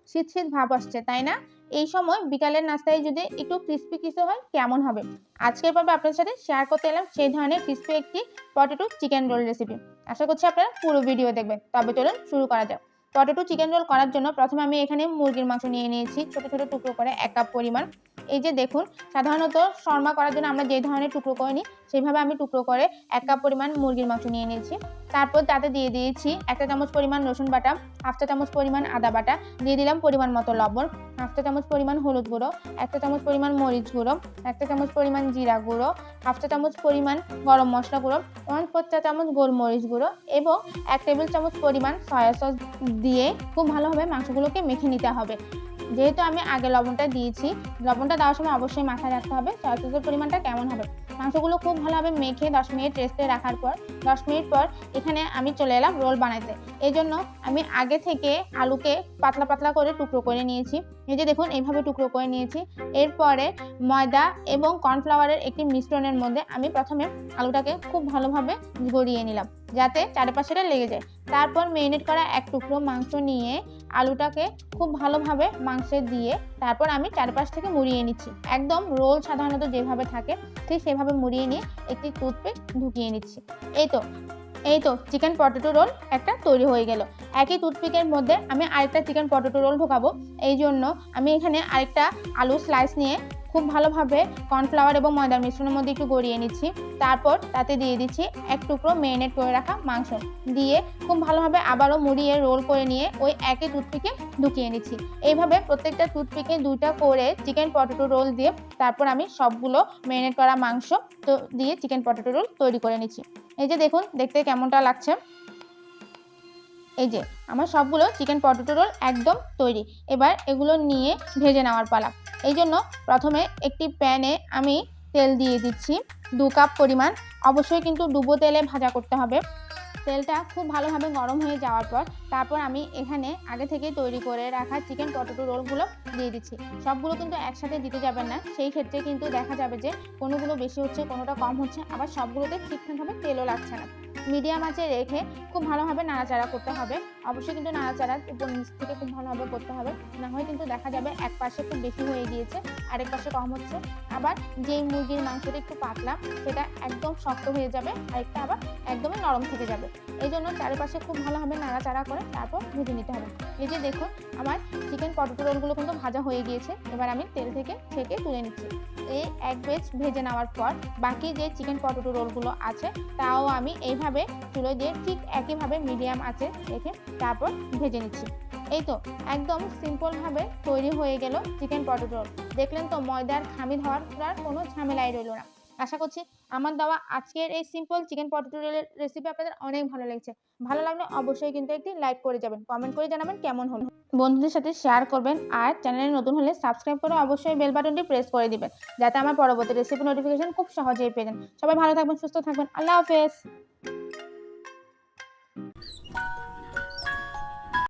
শীত শীত ভাব আসছে, তাই না? এই সময় বিকালের নাস্তায় যদি একটু ক্রিস্পি কিছু হয় কেমন হবে? আজকের পর্বে আপনার সাথে শেয়ার করতে এলাম সেই ধরনের ক্রিস্পি একটি পটেটো চিকেন রোল রেসিপি। আশা করছি আপনারা পুরো ভিডিও দেখবেন। তবে চলুন শুরু করা যাক। পটেটো চিকেন রোল করার জন্য প্রথমে আমি এখানে মুরগির মাংস নিয়ে নিয়েছি ছোট ছোট টুকরো করে 1 কাপ পরিমাণ। এই যে দেখুন, সাধারণত শর্মা করার জন্য আমরা যে ধরনের টুকরো করে নিই সেইভাবে আমি টুকরো করে 1 কাপ পরিমাণ মুরগির মাংস নিয়ে নিয়েছি। তারপর তাতে দিয়ে দিয়েছি 1 চা চামচ পরিমাণ রসুন বাটা, 1/2 চা চামচ পরিমাণ আদা বাটা, দিয়ে দিলাম পরিমাণ মতো লবণ, 1/2 চা চামচ পরিমাণ হলুদ গুঁড়ো, 1 চা চামচ পরিমাণ মরিচ গুঁড়ো, 1 চা চামচ পরিমাণ জিরা গুঁড়ো, 1/2 চা চামচ পরিমাণ গরম মশলা গুঁড়ো, 1/4 চা চামচ গোলমরিচ গুঁড়ো এবং 1 টেবিল চামচ পরিমাণ সয়া সস দিয়ে খুব ভালোভাবে মাংসগুলোকে মেখে নিতে হবে। যেহেতু আমি আগে লবণটা দিয়েছি, লবণটা দেওয়ার সময় অবশ্যই মাথায় রাখতে হবে সয়া সসের পরিমাণটা কেমন হবে। মাংসগুলো খুব ভালোভাবে মেখে 10 মিনিট রেস্টে রাখার পর 10 মিনিট পর এখানে আমি চলে এলাম রোল বানাতে। এই জন্য আমি আগে থেকে আলুকে পাতলা পাতলা করে টুকরো করে নিয়েছি। এই যে দেখুন, এইভাবে টুকরো করে নিয়েছি। এরপরে ময়দা এবং কর্নফ্লাওয়ারের একটি মিশ্রণের মধ্যে আমি প্রথমে আলুটাকে খুব ভালোভাবে গড়িয়ে নিলাম যাতে চারপাশেটা লেগে যায়। তারপর মেরিনেট করা এক টুকরো মাংস নিয়ে আলুটাকে খুব ভালোভাবে মাংসে দিয়ে তারপর আমি চারপাশ থেকে মুড়িয়ে নিচ্ছি। একদম রোল সাধারণত যেভাবে থাকে ঠিক সেভাবে মুড়িয়ে নিয়ে একটি টুথপিক ঢুকিয়ে নিচ্ছি। এই তো চিকেন পটেটো রোল একটা তৈরি হয়ে গেল। একই টুথপিকের মধ্যে আমি আরেকটা চিকেন পটেটো রোল ঢোকাবো। এই জন্য আমি এখানে আরেকটা আলু স্লাইস নিয়ে খুব ভালোভাবে কর্নফ্লাওয়ার এবং ময়দার মিশ্রণের মধ্যে একটু গড়িয়ে নিচ্ছি। তারপর তাতে দিয়ে দিচ্ছি এক টুকরো মেরিনেট করে রাখা মাংস দিয়ে খুব ভালোভাবে আবারও মুড়িয়ে রোল করে নিয়ে ওই একই টুথপিকে ঢুকিয়ে নিচ্ছি। এইভাবে প্রত্যেকটা টুথপিকে 2টা করে চিকেন পটেটো রোল দিয়ে তারপর আমি সবগুলো মেরিনেট করা মাংস তো দিয়ে চিকেন পটেটো রোল তৈরি করে নিচ্ছি। এই যে দেখুন, দেখতে কেমনটা লাগছে। এই যে আমার সবগুলো চিকেন পটেটো রোল একদম তৈরি। এবার এগুলো নিয়ে ভেজে নেওয়ার পালা। এই জন্য প্রথমে একটি প্যানে আমি তেল দিয়ে দিচ্ছি 2 কাপ পরিমাণ। অবশ্যই কিন্তু ডুবো তেলে ভাজা করতে হবে। তেলটা খুব ভালোভাবে গরম হয়ে যাওয়ার পর তারপর আমি এখানে আগে থেকে তৈরি করে রাখা চিকেন পটেটো রোলগুলো দিয়ে দিচ্ছি। সবগুলো কিন্তু একসাথে দিতে যাবেন না, সেই ক্ষেত্রে কিন্তু দেখা যাবে যে কোনোগুলো বেশি হচ্ছে কোনোটা কম হচ্ছে, আবার সবগুলোতে ঠিকঠাকভাবে তেলও লাগছে না। মিডিয়াম আঁচে রেখে খুব ভালোভাবে নাড়াচাড়া করতে হবে। অবশ্যই কিন্তু নাড়াচাড়া উপর নিচ থেকে খুব ভালোভাবে করতে হবে, না হয় কিন্তু দেখা যাবে এক পাশে খুব বেশি হয়ে গিয়েছে আরেক পাশে কম হচ্ছে। আবার যেই মুরগির মাংসটা একটু পাতলা সেটা একদম শক্ত হয়ে যাবে, আরেকটা আবার একদমই নরম থেকে যাবে। এই জন্য চারিপাশে খুব ভালোভাবে নাড়াচাড়া করে তারপর ভেজে নিতে হবে। এই যে দেখুন, আমার চিকেন পটেটো রোলগুলো কিন্তু ভাজা হয়ে গিয়েছে। এবার আমি তেল থেকে ছেঁকে তুলে নিচ্ছি। এই এক ব্যাচ ভেজে নেওয়ার পর বাকি যে চিকেন পটেটো রোলগুলো আছে তাও আমি এইভাবে তুলে দিয়ে ঠিক একইভাবে মিডিয়াম আঁচে রেখে তারপর ভেজে নিচ্ছি। এই তো একদম সিম্পলভাবে তৈরি হয়ে গেল চিকেন পটেটো রোল। দেখলেন তো, ময়দার খামি ধরার কোনো ঝামেলাই রইল না। আশা করছি আমার দেওয়া আজকের এই সিম্পল চিকেন পটেটো রোলের রেসিপি আপনাদের অনেক ভালো লেগেছে। ভালো লাগলে অবশ্যই কিন্তু একটি লাইক করে যাবেন, কমেন্ট করে জানাবেন কেমন হলো। বন্ধুদের সাথে শেয়ার করবেন আর চ্যানেলে নতুন হলে সাবস্ক্রাইব করে অবশ্যই বেল বাটনটি প্রেস করে দিবেন যাতে আমার পরবর্তী রেসিপি নোটিফিকেশন খুব সহজেই পেয়ে যান। সবাই ভালো থাকবেন, সুস্থ থাকবেন। আল্লাহ হাফেজ।